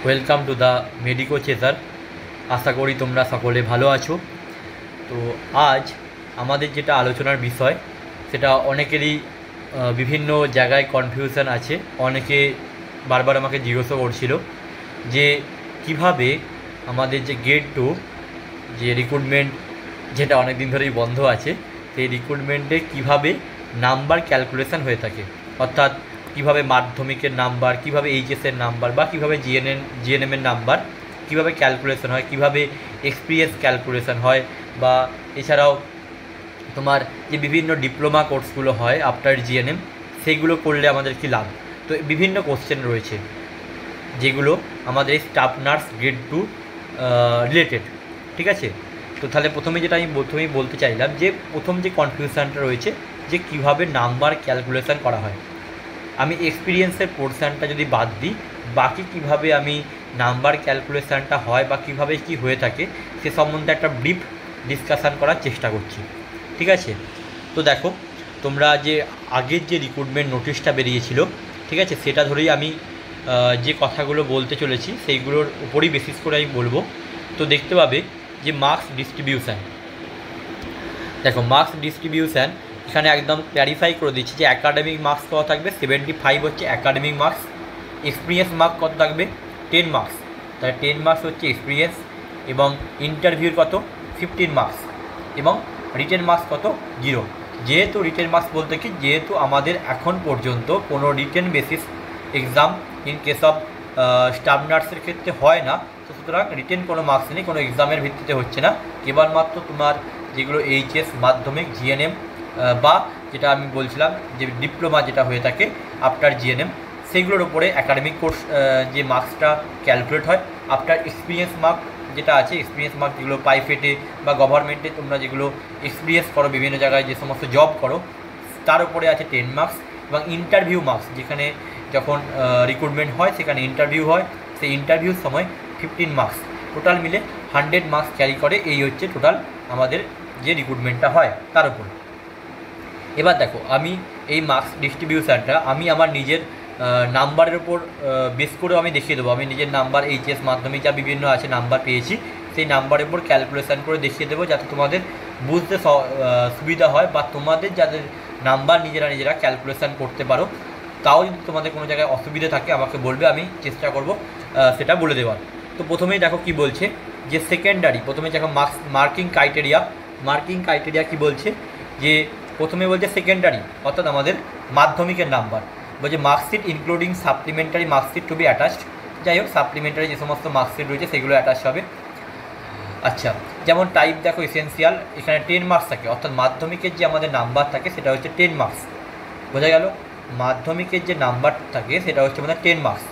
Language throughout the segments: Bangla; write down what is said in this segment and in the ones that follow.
Welcome to the Medico Chaser. আশা করি তোমরা সকলে ভালো আছো। তো আজ আমাদের যেটা আলোচনার বিষয় সেটা অনেকেরই বিভিন্ন জায়গায় কনফিউশন আছে। অনেকে বারবার আমাকে জিজ্ঞাসা করছিল যে কিভাবে আমাদের যে গেট টু যে রিক্রুটমেন্ট, যেটা অনেক দিন ধরেই বন্ধ আছে, সেই রিক্রুটমেন্টে কিভাবে নাম্বার ক্যালকুলেশন হয়ে থাকে, অর্থাৎ কিভাবে মাধ্যমিকের নাম্বার, কিভাবে এইচএসের নাম্বার বা কিভাবে জিএনএমের নাম্বার কিভাবে ক্যালকুলেশন হয়, কিভাবে এক্সপিরিয়েন্স ক্যালকুলেশন হয়, বা এছাড়াও তোমার যে বিভিন্ন ডিপ্লোমা কোর্সগুলো হয় আফটার জিএনএম, সেইগুলো করলে আমাদের কী লাভ। তো বিভিন্ন কোশ্চেন রয়েছে যেগুলো আমাদের এই staff nurse grade two related. ঠিক আছে, তো তাহলে প্রথমেই বলতে চাইলাম যে প্রথম যে কনফিউশনটা রয়েছে যে কিভাবে নাম্বার ক্যালকুলেশন করা হয়। আমি এক্সপিরিয়েন্সের পোর্শনটা যদি বাদ দিই, বাকি কিভাবে আমি নাম্বার ক্যালকুলেশনটা হয় বা কিভাবে কি হয়ে থাকে সে সম্বন্ধে একটা ব্রিফ ডিসকাশান করার চেষ্টা করছি। ঠিক আছে, তো দেখো, তোমরা যে আগের যে রিক্রুটমেন্ট নোটিশটা বেরিয়েছিল, ঠিক আছে, সেটা ধরেই আমি যে কথাগুলো বলতে চলেছি সেইগুলোর উপরই বেসিস করে আমি বলবো। তো দেখতে পাবে যে মার্কস ডিস্ট্রিবিউশান, দেখো মার্কস ডিস্ট্রিবিউশান এখানে একদম ক্ল্যারিফাই করে দিচ্ছি যে অ্যাকাডেমিক মার্কস কত থাকবে, 75 হচ্ছে অ্যাকাডেমিক মার্কস। এক্সপিরিয়েন্স মার্ক কত থাকবে, 10 মার্কস। তাহলে 10 মার্কস হচ্ছে এক্সপিরিয়েন্স, এবং ইন্টারভিউর কত, 15 মার্কস, এবং রিটেন মার্কস কত, 0। যেহেতু রিটেন মার্কস বলতে কি, যেহেতু আমাদের এখন পর্যন্ত কোনো written basis exam in case of staff নার্সের ক্ষেত্রে হয় না, তো সুতরাং রিটেন কোনো মার্কস নেই, কোনো এক্সামের ভিত্তিতে হচ্ছে না। কেবলমাত্র তোমার যেগুলো এইচএস, মাধ্যমিক, জিএনএম বা যেটা আমি বলছিলাম যে ডিপ্লোমা যেটা হয়ে থাকে আফটার জিএনএম, সেইগুলোর উপরে একাডেমিক কোর্স যে মার্কসটা ক্যালকুলেট হয়। আফটার এক্সপিরিয়েন্স মার্ক যেটা আছে, এক্সপিরিয়েন্স মার্ক যেগুলো প্রাইভেটে বা গভর্নমেন্টে তোমরা যেগুলো এক্সপিরিয়েন্স করো, বিভিন্ন জায়গায় যে সমস্ত জব করো, তার উপরে আছে 10 মার্কস। এবং ইন্টারভিউ মার্কস, যেখানে যখন রিক্রুটমেন্ট হয় সেখানে ইন্টারভিউ হয়, সেই ইন্টারভিউর সময় 15 মার্কস। টোটাল মিলে 100 মার্কস ক্যারি করে। এই হচ্ছে টোটাল আমাদের যে রিক্রুটমেন্টটা হয় তার উপরে। এবার দেখো, আমি এই মার্কস ডিস্ট্রিবিউশানটা আমি আমার নিজের নাম্বারের ওপর বেস করেও আমি দেখিয়ে দেবো। আমি নিজের নাম্বার, এইচএস, মাধ্যমিক যা বিভিন্ন আছে নাম্বার পেয়েছি, সেই নাম্বারের উপর ক্যালকুলেশান করে দেখিয়ে দেবো, যাতে তোমাদের বুঝতে সুবিধা হয়, বা তোমাদের যাদের নাম্বার নিজেরা ক্যালকুলেশান করতে পারো। তাও যদি তোমাদের কোনো জায়গায় অসুবিধা থাকে আমাকে বলবে, আমি চেষ্টা করব সেটা বলে দেওয়ার। তো প্রথমেই দেখো কি বলছে, যে সেকেন্ডারি, প্রথমে দেখো মার্কিং ক্রাইটেরিয়া কী বলছে, যে প্রথমে বলছে সেকেন্ডারি অর্থাৎ আমাদের মাধ্যমিকের নাম্বার, বলছে marksheet including supplementary marksheet to be attached. যাই হোক, সাপ্লিমেন্টারি যে সমস্ত মার্কশিট রয়েছে সেগুলো অ্যাটাচ হবে। আচ্ছা, যেমন টাইপ দেখো এসেন্সিয়াল, এখানে 10 মার্কস থাকে, অর্থাৎ মাধ্যমিকের যে আমাদের নাম্বার থাকে সেটা হচ্ছে 10 মার্কস। বোঝা গেল, মাধ্যমিকের যে নাম্বার থাকে সেটা হচ্ছে আমাদের 10 মার্কস।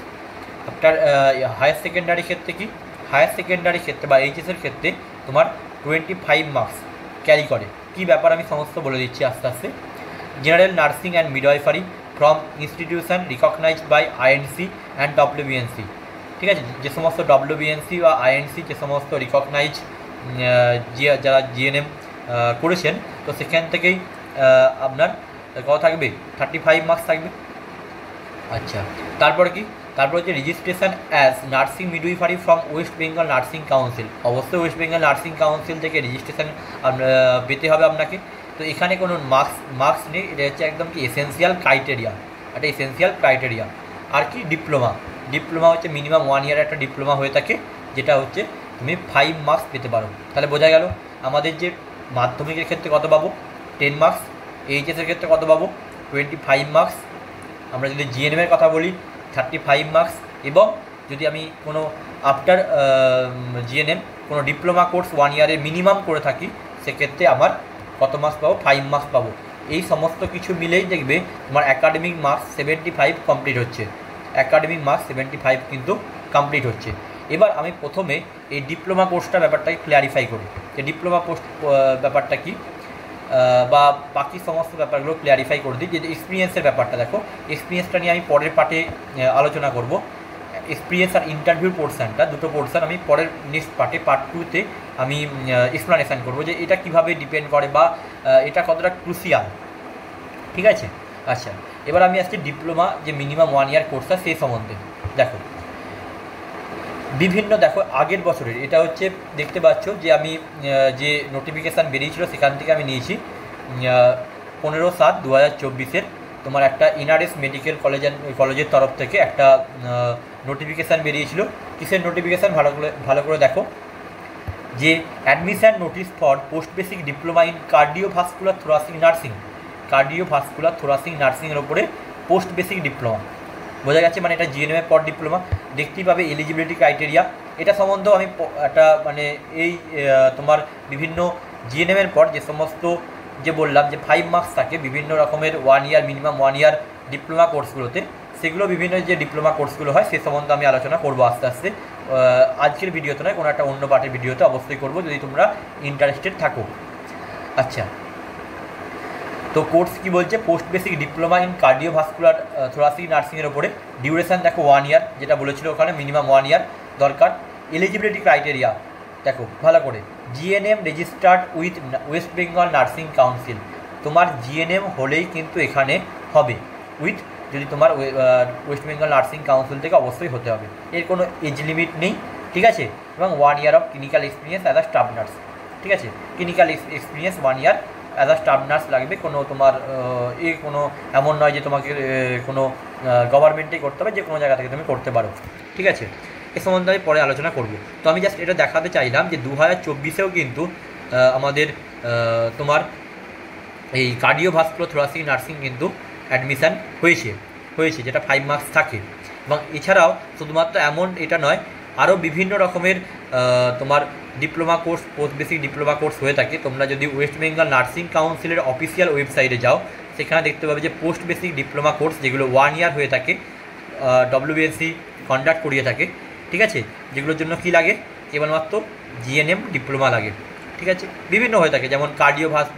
আফটার হায়ার সেকেন্ডারি ক্ষেত্রে কি, হায়ার সেকেন্ডারি ক্ষেত্রে বা এইচএসের ক্ষেত্রে তোমার 25 মার্কস ক্যারি করে। কী ব্যাপার আমি সমস্ত বলে দিচ্ছি আস্তে আস্তে। General nursing and midwifery from institution recognised by INC and WBNC. ঠিক আছে, যে সমস্ত ডব্লিউবিএনসি বা আইএনসি যে সমস্ত রিকগনাইজ যারা জিএনএম করেছেন, তো সেখান থেকেই আপনার কত থাকবে, 35 মার্কস থাকবে। আচ্ছা, তারপরে কি, তারপর হচ্ছে registration as nursing midwifery from West Bengal nursing council. অবশ্যই ওয়েস্ট বেঙ্গল নার্সিং কাউন্সিল থেকে রেজিস্ট্রেশন পেতে হবে আপনাকে। তো এখানে কোনো মার্কস নেই, এটা হচ্ছে একদম কি এসেন্সিয়াল ক্রাইটেরিয়া, একটা এসেন্সিয়াল ক্রাইটেরিয়া। আর কি, ডিপ্লোমা হচ্ছে মিনিমাম 1 ইয়ার একটা ডিপ্লোমা হয়ে থাকে, যেটা হচ্ছে তুমি 5 মার্কস পেতে পারো। তাহলে বোঝা গেল আমাদের যে মাধ্যমিকের ক্ষেত্রে কত পাবো, 10 মার্কস, এইচএসের ক্ষেত্রে কত পাবো, 25 মার্কস। আমরা যদি জিএনএমের কথা বলি 35 মার্কস, এবং যদি আমি কোনো আফটার জিএনএম কোনো ডিপ্লোমা কোর্স 1 ইয়ারের মিনিমাম করে থাকি, সেক্ষেত্রে আমার কত মার্কস পাবো, 5 মার্কস পাবো। এই সমস্ত কিছু মিলেই দেখবে তোমার অ্যাকাডেমিক মার্কস 75 কমপ্লিট হচ্ছে। অ্যাকাডেমিক মার্কস 75 কিন্তু কমপ্লিট হচ্ছে। এবার আমি প্রথমে এই ডিপ্লোমা কোর্সটা ব্যাপারটাকে ক্লিয়ারিফাই করি, যে ডিপ্লোমা কোর্স ব্যাপারটা কী, বা বাকি সমস্ত ব্যাপারগুলো ক্লিয়ারিফাই করে দিই। যে এক্সপিরিয়েন্সের ব্যাপারটা দেখো, এক্সপিরিয়েন্সটা নিয়ে আমি পরের পার্টে আলোচনা করব। এক্সপিরিয়েন্স আর ইন্টারভিউ পোর্শনটা, দুটো পোর্শন আমি পরের নেক্সট পার্টে, পার্ট 2তে আমি এক্সপ্লানেশান করবো যে এটা কীভাবে ডিপেন্ড করে বা এটা কতটা ক্রুশিয়াল। ঠিক আছে, আচ্ছা, এবার আমি আসছি ডিপ্লোমা যে মিনিমাম 1 ইয়ার কোর্সটা সেই সম্বন্ধে। দেখো, বিভিন্ন দেখো আগের বছরের এটা হচ্ছে দেখতে পাচ্ছ যে আমি যে নোটিফিকেশান বেরিয়েছিল সেখান থেকে আমি নিয়েছি 15/7/2024 তোমার একটা ইনআরএস মেডিকেল কলেজের তরফ থেকে একটা নোটিফিকেশান বেরিয়েছিল। কিসের নোটিফিকেশান ভালো করে দেখো, যে admission notice for post basic diploma in cardiovascular thoracic নার্সিংয়ের ওপরে পোস্ট বেসিক ডিপ্লোমা, বোঝা গেছে মানে এটা জিএনএম এর পর ডিপ্লোমা। দেখতেই পাবে এলিজিবিলিটি ক্রাইটেরিয়া, এটা সম্বন্ধেও আমি একটা মানে এই তোমার বিভিন্ন জিএনএম এর পর যে সমস্ত যে বললাম যে 5 মার্কস থাকে বিভিন্ন রকমের 1 ইয়ার মিনিমাম 1 ইয়ার ডিপ্লোমা কোর্সগুলোতে, সেগুলো বিভিন্ন যে ডিপ্লোমা কোর্সগুলো হয় সে সম্বন্ধে আমি আলোচনা করবো আস্তে আস্তে। আজকের ভিডিওতে নয়, কোনো একটা অন্য পার্টের ভিডিওতে অবশ্যই করবো যদি তোমরা ইন্টারেস্টেড থাকো। আচ্ছা, তো কোর্স কি বলছে, post basic diploma in cardiovascular thoracic নার্সিংয়ের ওপরে ডিউরেশন দেখো 1 ইয়ার, যেটা বলেছিল ওখানে মিনিমাম 1 ইয়ার দরকার। এলিজিবিলিটি ক্রাইটেরিয়া দেখো ভালো করে, GNM registered with West Bengal nursing council, তোমার জিএনএম হলেই কিন্তু এখানে হবে, উইথ যদি তোমার ওয়েস্ট বেঙ্গল নার্সিং কাউন্সিল থেকে অবশ্যই হতে হবে, এর কোনো এজ লিমিট নেই, ঠিক আছে। এবং 1 year of clinical experience as a staff nurse, ঠিক আছে, clinical experience 1 year as a staff nurse লাগবে। কোনো তোমার কোনো এমন নয় যে তোমাকে কোনো গভর্নমেন্টেই করতে হবে, যে কোনো জায়গা থেকে তুমি করতে পারো, ঠিক আছে। এ সম্বন্ধে আমি পরে আলোচনা করব। তো আমি জাস্ট এটা দেখাতে চাইলাম যে 2024-এও কিন্তু আমাদের তোমার এই কার্ডিওভাস্কুলার থোরাসিক নার্সিং কিন্তু অ্যাডমিশান হয়েছে যেটা 5 মার্কস থাকে। এবং এছাড়াও শুধুমাত্র এমন এটা নয়, আরও বিভিন্ন রকমের তোমার diploma course, post basic diploma course হয়ে থাকে। তোমরা যদি ওয়েস্ট বেঙ্গল নার্সিং কাউন্সিলের অফিসিয়াল ওয়েবসাইটে যাও, সেখানে দেখতে পাবে যে পোস্ট বেসিক ডিপ্লোমা কোর্স যেগুলো 1 ইয়ার হয়ে থাকে, WBSc কন্ডাক্ট করিয়ে থাকে, ঠিক আছে, যেগুলোর জন্য কি লাগে, কেবলমাত্র জিএনএম ডিপ্লোমা লাগে, ঠিক আছে। বিভিন্ন হয়ে থাকে, যেমন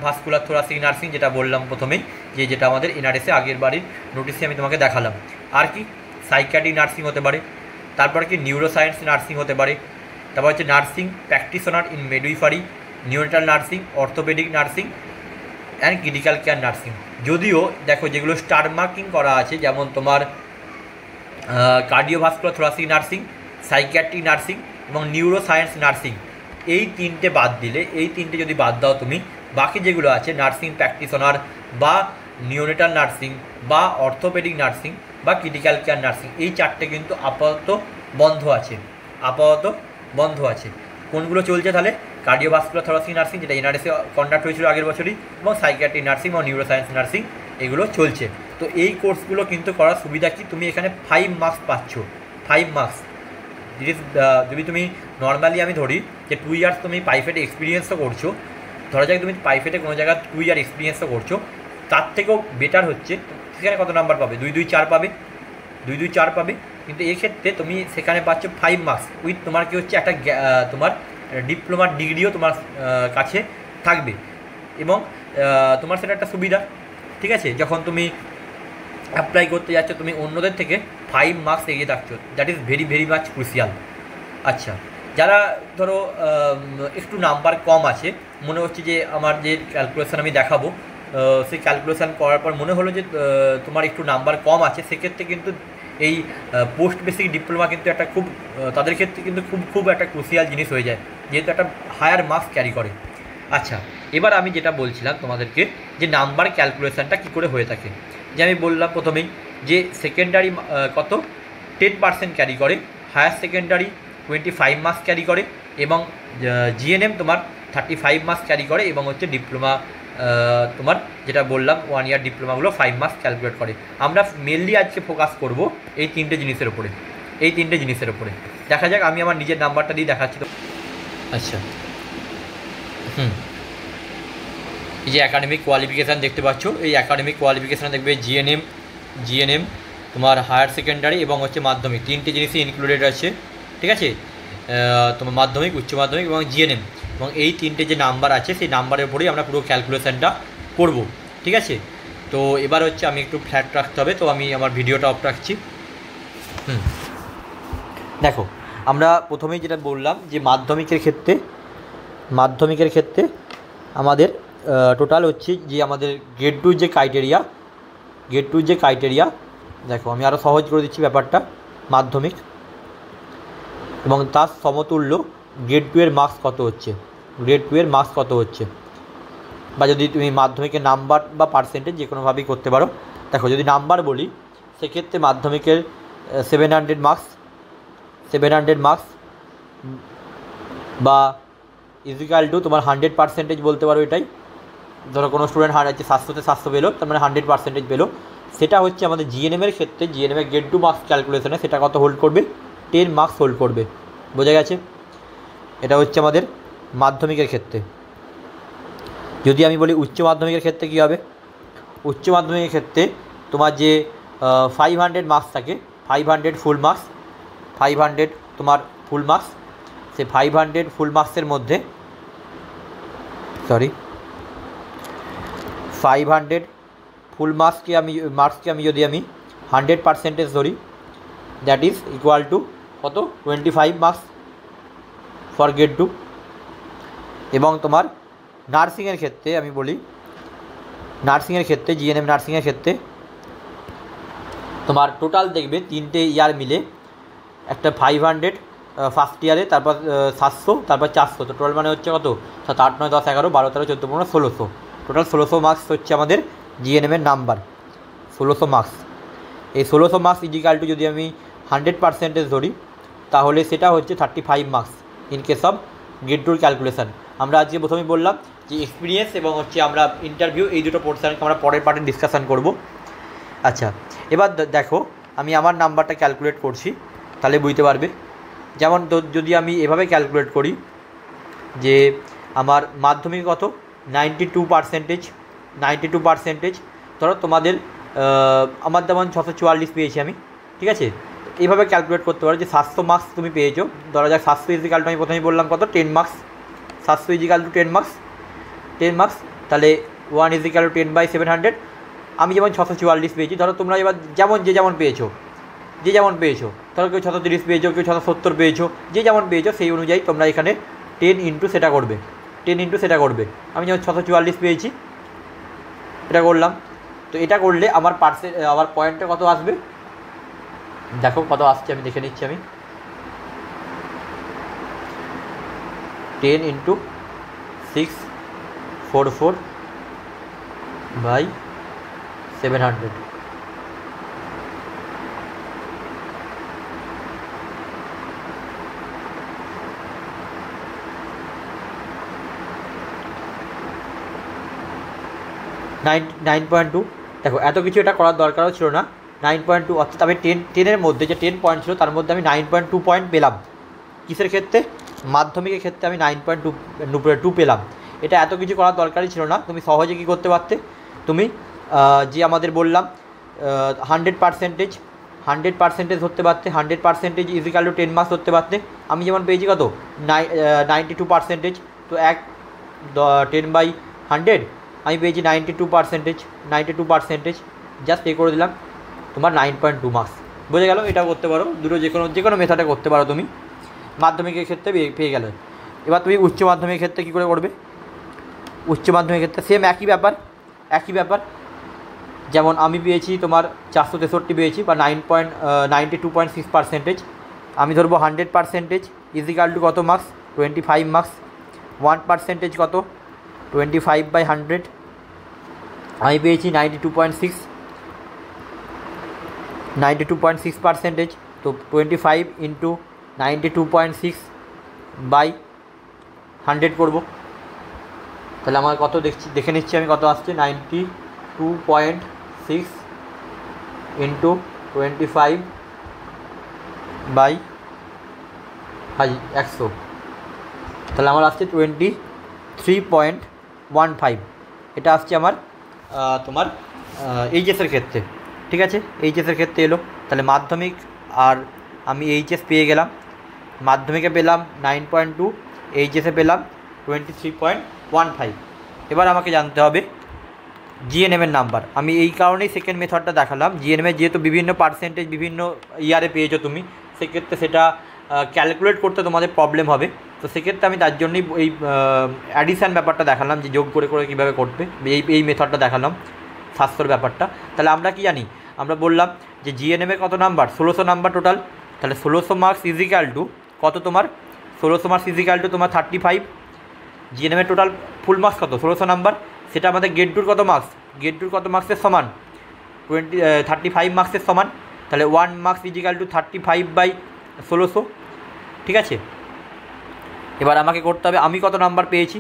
ভাস্কুলার থোরাসিক নার্সিং যেটা বললাম প্রথমেই, যেটা আমাদের এনআরএসে আগের বাড়ির নোটিশে আমি তোমাকে দেখালাম। আর কি সাইকিয়াট্রিক নার্সিং হতে পারে, তারপরে কি নিউরোসায়েন্স নার্সিং হতে পারে, তারপর হচ্ছে nursing practitioner in midwifery, neonatal nursing, orthopaedic nursing and critical care nursing. যদিও দেখো যেগুলো স্টার মার্কিং করা আছে, যেমন তোমার cardiovascular thoracic nursing, psychiatric nursing এবং নিউরোসায়েন্স নার্সিং, এই তিনটে বাদ দিলে, এই তিনটে যদি বাদ দাও তুমি, বাকি যেগুলো আছে নার্সিং প্র্যাকটিশনার বা নিওনেটাল নার্সিং বা অর্থোপেডিক নার্সিং বা ক্রিটিক্যাল কেয়ার নার্সিং, এই চারটে কিন্তু আপাতত বন্ধ আছে। কোনগুলো চলছে তাহলে, কার্ডিওভাস্কুলার থোরাসিক নার্সিং যেটা এনআরএসে কন্ডাক্ট হয়েছিল আগের বছরই, এবং সাইকিয়াট্রিক নার্সিং এবং নিউরোসায়েন্স নার্সিং, এগুলো চলছে। তো এই কোর্সগুলো কিন্তু করার সুবিধা কি, তুমি এখানে 5 মার্কস পাচ্ছ, 5 মার্কস। যদি তুমি নর্মালি আমি ধরি যে 2 ইয়ার্স তুমি প্রাইভেটে এক্সপিরিয়েন্সও করছো, ধরা যাক তুমি প্রাইভেটে কোনো জায়গায় 2 ইয়ার এক্সপিরিয়েন্সও করছো, তার থেকেও বেটার হচ্ছে সেখানে কত নাম্বার পাবে, 2-2-4 পাবে। কিন্তু এক্ষেত্রে তুমি সেখানে পাচ্ছ 5 মার্কস উইথ তোমার কি হচ্ছে একটা তোমার ডিপ্লোমার ডিগ্রিও তোমার কাছে থাকবে, এবং তোমার সেটা একটা সুবিধা, ঠিক আছে। যখন তুমি অ্যাপ্লাই করতে যাচ্ছ, তুমি অন্যদের থেকে 5 মার্কস এগিয়ে থাকছো, that is very very much crucial. আচ্ছা, যারা ধরো একটু নাম্বার কম আছে, মনে হচ্ছে যে আমার যে ক্যালকুলেশন আমি দেখাবো, সেই ক্যালকুলেশন করার পর মনে হলো যে তোমার একটু নাম্বার কম আছে, সেক্ষেত্রে কিন্তু এই পোস্ট বেসিক ডিপ্লোমা কিন্তু একটা খুব তাদের ক্ষেত্রে কিন্তু খুব একটা ক্রুশিয়াল জিনিস হয়ে যায়, যেহেতু একটা হায়ার মার্কস ক্যারি করে। আচ্ছা, এবার আমি যেটা বলছিলাম তোমাদেরকে যে নাম্বার ক্যালকুলেশনটা কী করে হয়ে থাকে, যে আমি বললাম প্রথমেই যে সেকেন্ডারি কত 10% ক্যারি করে, হায়ার সেকেন্ডারি 25 মার্কস ক্যারি করে, এবং জিএনএম তোমার 35 মার্কস ক্যারি করে, এবং হচ্ছে ডিপ্লোমা তোমার যেটা বললাম 1 ইয়ার ডিপ্লোমাগুলো 5 মার্কস ক্যালকুলেট করে। আমরা মেনলি আজকে ফোকাস করব এই তিনটে জিনিসের উপরে, দেখা যাক। আমি আমার নিজের নাম্বারটা দিয়ে দেখাচ্ছি তো। আচ্ছা, এই যে একাডেমিক কোয়ালিফিকেশান দেখতে পাচ্ছ, এই একাডেমিক কোয়ালিফিকেশানে দেখবে জিএনএম তোমার হায়ার সেকেন্ডারি এবং হচ্ছে মাধ্যমিক, তিনটে জিনিসই ইনক্লুডেড আছে, ঠিক আছে। তোমার মাধ্যমিক, উচ্চ মাধ্যমিক এবং জিএনএম, এবং এই তিনটে যে নাম্বার আছে সেই নাম্বারের উপরেই আমরা পুরো ক্যালকুলেশানটা করব, ঠিক আছে। তো এবার হচ্ছে আমি একটু ফ্ল্যাট রাখতে হবে, তো আমি আমার ভিডিওটা অফ রাখছি। দেখো, আমরা প্রথমেই যেটা বললাম যে মাধ্যমিকের ক্ষেত্রে আমাদের টোটাল হচ্ছে যে আমাদের গ্রেড টুর যে ক্রাইটেরিয়া, দেখো আমি আরও সহজ করে দিচ্ছি ব্যাপারটা। এবং তার সমতুল্য গ্রেড 2 এর মার্কস কত হচ্ছে, গ্রেড 2 এর মার্কস কত হচ্ছে। বা যদি তুমি মাধ্যমিকের নাম্বার বা পার্সেন্টেজ যে কোনোভাবেই করতে পারো। দেখো যদি নাম্বার বলি সেক্ষেত্রে মাধ্যমিকের 700 মার্কস বা ইজিক্যাল টু তোমার 100% বলতে পারো। এটাই ধরো কোনো স্টুডেন্ট 700-তে 700 পেলো, তার মানে 100% পেলো। সেটা হচ্ছে আমাদের জিএনএমের ক্ষেত্রে, জিএনএমের গ্রেড 2 মার্কস ক্যালকুলেশনে সেটা কত হোল্ড করবে, 10 মার্কস হোল্ড করবে। বোঝা গেছে? এটা হচ্ছে আমাদের মাধ্যমিকের ক্ষেত্রে। যদি আমি বলি উচ্চ মাধ্যমিকের ক্ষেত্রে কী হবে, উচ্চ মাধ্যমিকের ক্ষেত্রে তোমার যে 500 মার্কস থাকে, 500 ফুল মার্কস, 500 তোমার ফুল মার্কস, সে 500 ফুল মার্কসের মধ্যে 500 ফুল মার্কসকে আমি যদি 100% ধরি, দ্যাট ইজ ইকুয়াল টু কত, 25 মার্কস ফর গ্রেড 2। এবং তোমার নার্সিংয়ের ক্ষেত্রে আমি বলি, নার্সিংয়ের ক্ষেত্রে জিএনএম নার্সিংয়ের ক্ষেত্রে তোমার টোটাল দেখবে 3টে ইয়ার মিলে একটা 500 ফার্স্ট ইয়ারে, তারপর 700, তারপর 400, তো টোটাল মানে হচ্ছে কত, 7, 8, 9, 10, 11, 12, 13, 14, 15, 1600, টোটাল 1600 মার্কস হচ্ছে আমাদের জিএনএমের নাম্বার। 1600 মার্কস, এই 1600 মার্কস ইজিক্যাল টু যদি আমি 100% ধরি তাহলে সেটা হচ্ছে 35 marks in case of grade 2 calculation. আমরা আজকে প্রথমেই বললাম যে এক্সপিরিয়েন্স এবং হচ্ছে আমরা ইন্টারভিউ, এই দুটো পোর্শনকে আমরা পরের পার্টে ডিসকাশন করব। আচ্ছা, এবার দেখো আমি আমার নাম্বারটা ক্যালকুলেট করছি, তাহলে বুঝতে পারবে। যেমন যদি আমি এভাবে ক্যালকুলেট করি যে আমার মাধ্যমিক কত, 92%, ধরো তোমাদের আমার যেমন 644 পেয়েছি আমি, ঠিক আছে। এইভাবে ক্যালকুলেট করতে পারো যে 700 মার্কস তুমি পেয়েছো, ধরা যাক 700 ইজিক্যাল টু আমি প্রথমেই বললাম কত, 10 মার্কস, 700 ইজিক্যাল টু 10 মার্কস, তাহলে 1 ইজিক্যাল টু 10/700। আমি যেমন 644 পেয়েছি, ধরো তোমরা এবার যে যেমন পেয়েছো, ধরো কেউ 630 পেয়েছো, কেউ 670 পেয়েছো, যে যেমন পেয়েছো সেই অনুযায়ী তোমরা এখানে 10 ইন্টু সেটা করবে। আমি যেমন 644 পেয়েছি, এটা করলাম। তো এটা করলে আমার আমার পয়েন্টটা কত আসবে, দেখো কত আসছে, আমি দেখে নিচ্ছি। আমি 10 ইন্টু 644/700, নাইন পয়েন্ট টু। দেখো এত কিছু এটা করার দরকারও ছিল না। 9.2 অর্থাৎ আমি 10-এর মধ্যে যে 10 পয়েন্ট ছিল তার মধ্যে আমি 9.2 পয়েন্ট পেলাম। কিসের ক্ষেত্রে, মাধ্যমিকের ক্ষেত্রে আমি 9.2 পেলাম। এটা এত কিছু করার দরকারই ছিল না। তুমি সহজে কী করতে পারতে, তুমি যে আমাদের বললাম 100% ধরতে পারতে, 100% ইজিক্যাল টু 10 মার্কস ধরতে পারতে। আমি যেমন পেয়েছি কত, 92%, তো 10/100 আমি পেয়েছি 92%, জাস্ট পে করে দিলাম, তোমার 9.2 মার্কস। বোঝা গেল? এটাও করতে পারো, দুটো যে কোনো মেথডে করতে পারো তুমি, মাধ্যমিকের ক্ষেত্রে পেয়ে গেলে। এবার তুমি উচ্চ মাধ্যমিকের ক্ষেত্রে কী করে করবে, উচ্চ মাধ্যমিকের ক্ষেত্রে সেম একই ব্যাপার। যেমন আমি পেয়েছি তোমার 463 পেয়েছি বা 92.6%, আমি ধরবো 100% ইজিক্যাল টু কত মার্কস, 25 মার্কস। 1% কত, 25/100, আমি পেয়েছি 92.6%, তো 25 ইন্টু 92.6/100 করবো, তাহলে আমার কত দেখে নিচ্ছি আমি কত আসছে, 92.6 ইন্টু 25/100, তাহলে আমার আসছে 23.15। এটা আসছে আমার তোমার এইচএসের ক্ষেত্রে, ঠিক আছে। এইচএসের ক্ষেত্রে এলো, তাহলে মাধ্যমিক আর আমি এইচএস পেয়ে গেলাম। মাধ্যমিকে পেলাম 9.2, এইচএসে পেলাম 23.15। এবার আমাকে জানতে হবে জিএনএমের নাম্বার। আমি এই কারণেই সেকেন্ড মেথডটা দেখালাম। জিএনএমের যেহেতু বিভিন্ন পার্সেন্টেজ বিভিন্ন ইয়ারে পেয়েছো তুমি, সেক্ষেত্রে সেটা ক্যালকুলেট করতে তোমাদের প্রবলেম হবে। তো সেক্ষেত্রে আমি তার জন্যই এই অ্যাডিশান ব্যাপারটা দেখালাম, যে যোগ করে কীভাবে করবে, এই মেথডটা দেখালাম, 700-র ব্যাপারটা। তাহলে আমরা কি জানি, আমরা বললাম যে জিএনএমের কত নাম্বার, 1600 নাম্বার টোটাল। তাহলে 1600 মার্কস ইজিক্যাল টু কত তোমার 1600 মার্কস ইজিক্যাল টু তোমার 35। জিএনএমের টোটাল ফুল মার্কস কত 1600 নাম্বার, সেটা আমাদের গেট টুর কত মার্কস, গেট টুর কত মার্কসের সমান 35 মার্কসের সমান, তাহলে 1 মার্কস ইজিক্যাল টু 35/1600। ঠিক আছে, এবার আমাকে করতে হবে আমি কত নাম্বার পেয়েছি,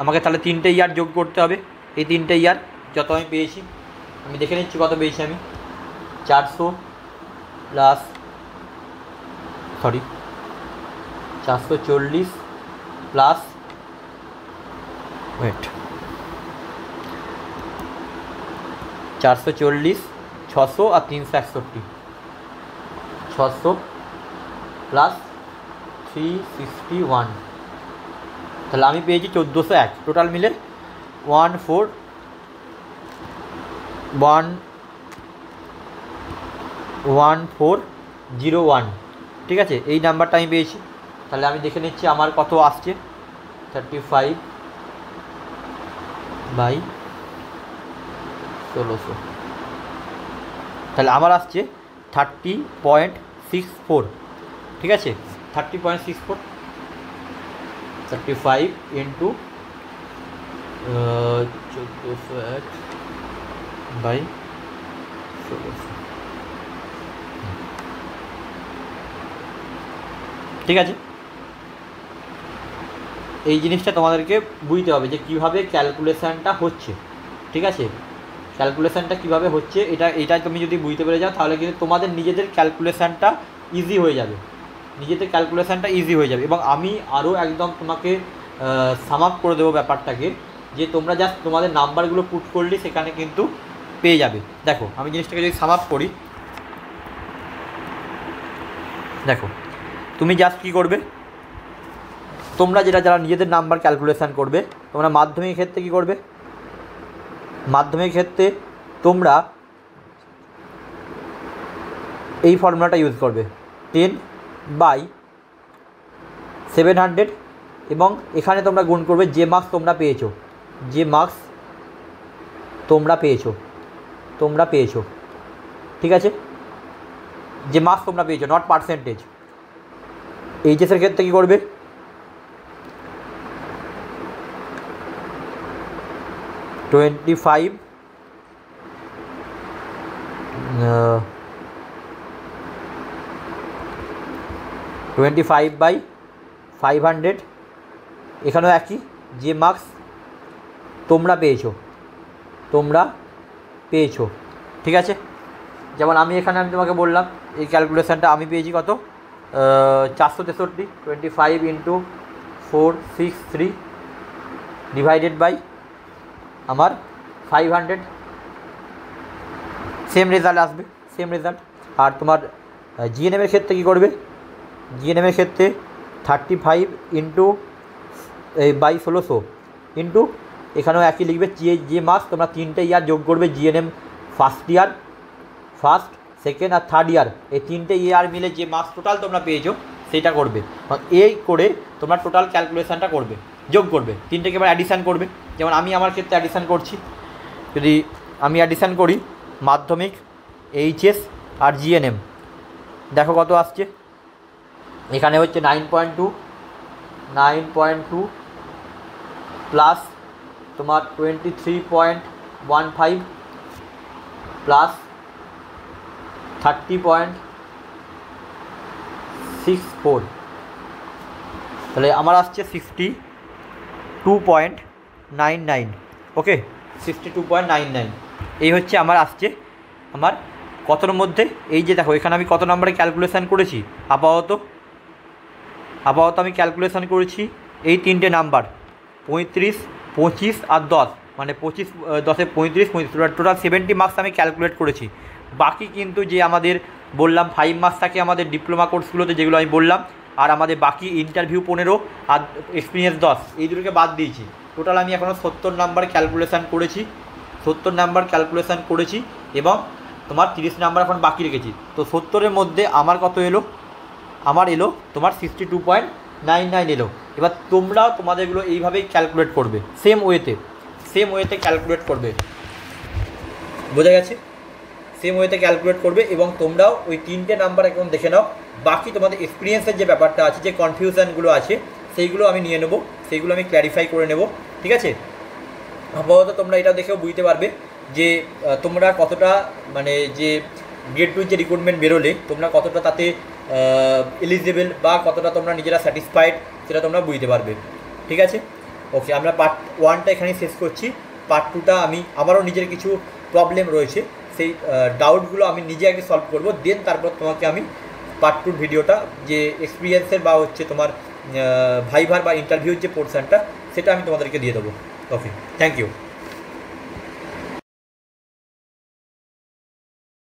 আমাকে তাহলে 3টে ইয়ার যোগ করতে হবে। এই 3টে ইয়ার যত আমি পেয়েছি আমি দেখে নিচ্ছি কত পেয়েছি আমি, 400 প্লাস 440 প্লাস 440, 600 আর 361, 600 প্লাস 361, তাহলে আমি পেয়েছি 1401। টোটাল মিলে 1401। ঠিক আছে, এই নাম্বারটা আমি পেয়েছি। তাহলে আমি দেখে নিচ্ছি আমার কত আসছে, 35/1600, তাহলে আমার আসছে 30.64। ঠিক আছে, 30.64, 35 ইন্টু 1401/1600। ঠিক আছে, এই জিনিসটা তোমাদেরকে বুঝতে হবে যে কীভাবে ক্যালকুলেশানটা হচ্ছে। ঠিক আছে, ক্যালকুলেশানটা কীভাবে হচ্ছে এটা তুমি যদি বুঝতে পেরে যাও তাহলে কিন্তু তোমাদের নিজেদের ক্যালকুলেশানটা ইজি হয়ে যাবে, এবং আমি আরও একদম তোমাকে সাম আপ করে দেবো ব্যাপারটাকে, যে তোমরা জাস্ট তোমাদের নাম্বারগুলো পুট করলে সেখানে কিন্তু পেয়ে যাবে। দেখো আমি জিনিসটাকে যদি সাম আপ করি, দেখো তুমি জাস্ট কী করবে, তোমরা যারা নিজেদের নাম্বার ক্যালকুলেশান করবে, তোমরা মাধ্যমিক ক্ষেত্রে কী করবে, মাধ্যমিক ক্ষেত্রে তোমরা এই ফর্মুলাটা ইউজ করবে, 10/700, এবং এখানে তোমরা গুণ করবে যে মার্কস তোমরা পেয়েছো, ঠিক আছে, যে মার্কস তোমরা পেয়েছো, নট পার্সেন্টেজ। এইচএসের ক্ষেত্রে কী করবে, 25/500, এখানেও একই, যে মার্কস তোমরা পেয়েছো। ঠিক আছে, যেমন আমি তোমাকে বললাম এই ক্যালকুলেশানটা আমি পেয়েছি কত, 463, 25 ইন্টু 463 ডিভাইডেড বাই আমার 500, সেম রেজাল্ট আসবে, আর তোমার জিএনএমের ক্ষেত্রে কী করবে, জিএনএমের ক্ষেত্রে 35 ইন্টু 1600 ইন্টু এখানেও একই লিখবে, যে মার্কস তোমরা 3টে ইয়ার যোগ করবে, জিএনএম ফার্স্ট, সেকেন্ড আর থার্ড ইয়ার, এই 3টে ইয়ার মিলে যে মার্কস টোটাল তোমরা পেয়েছো সেটা করবে। এই করে তোমরা টোটাল ক্যালকুলেশানটা করবে, যোগ করবে, 3টেকে এবার অ্যাডিশান করবে। যেমন আমি আমার ক্ষেত্রে অ্যাডিশান করছি, যদি আমি অ্যাডিশান করি মাধ্যমিক, এইচএস আর জিএনএম, দেখো কত আসছে, এখানে হচ্ছে 9.2 প্লাস তোমার 23.15 প্লাস 30.64, তাহলে আমার আসছে 62.99। ওকে, 62.99, এই হচ্ছে আমার আসছে আমার কতর মধ্যে। এই যে দেখো এখানে আমি কত নম্বরে ক্যালকুলেশান করেছি, আপাতত আমি ক্যালকুলেশান করেছি এই 3টে নাম্বার, 35, 25 আর 10, মানে 25, 10 35, টোটাল 70 মার্কস আমি ক্যালকুলেট করেছি। বাকি কিন্তু যে আমাদের বললাম 5 মার্কস থাকে আমাদের ডিপ্লোমা কোর্সগুলোতে, যেগুলো আমি বললাম, আর আমাদের বাকি ইন্টারভিউ 15 আর এক্সপিরিয়েন্স 10, এই দুটোকে বাদ দিয়েছি। টোটাল আমি এখনও 70 নাম্বার ক্যালকুলেশান করেছি, এবং তোমার 30 নাম্বার এখন বাকি রেখেছি। তো 70-এর মধ্যে আমার কত এলো, আমার এলো তোমার 62.99 এলো। এবার তোমরাও তোমাদেরগুলো এইভাবেই ক্যালকুলেট করবে, সেম ওয়েতে ক্যালকুলেট করবে, বোঝা গেছে, সেম ওয়েতে ক্যালকুলেট করবে। এবং তোমরাও ওই 3টে নাম্বার এখন দেখে নাও, বাকি তোমাদের এক্সপিরিয়েন্সের যে ব্যাপারটা আছে, যে কনফিউশনগুলো আছে, সেইগুলো আমি নিয়ে নেবো, সেইগুলো আমি ক্ল্যারিফাই করে নেব, ঠিক আছে। আপাতত তোমরা এটা দেখেও বুঝতে পারবে যে তোমরা কতটা মানে যে গ্রেড 2 যে রিক্রুটমেন্ট বেরোলে তোমরা কতটা তাতে এলিজিবল বা কতটা তোমরা নিজেরা স্যাটিসফাইড সেটা তোমরা বুঝতে পারবে, ঠিক আছে। ওকে, আমরা পার্ট 1টা এখানেই শেষ করছি। পার্ট 2টা আমি আমারও নিজের কিছু প্রবলেম রয়েছে, সেই ডাউটগুলো আমি নিজে আগে সলভ করবো, দেন তারপর তোমাকে আমি পার্ট 2 ভিডিওটা যে এক্সপিরিয়েন্সের বা হচ্ছে তোমার ভাইভার বা ইন্টারভিউর যে পোর্শনটা সেটা আমি তোমাদেরকে দিয়ে দেবো। ওকে, থ্যাংক ইউ।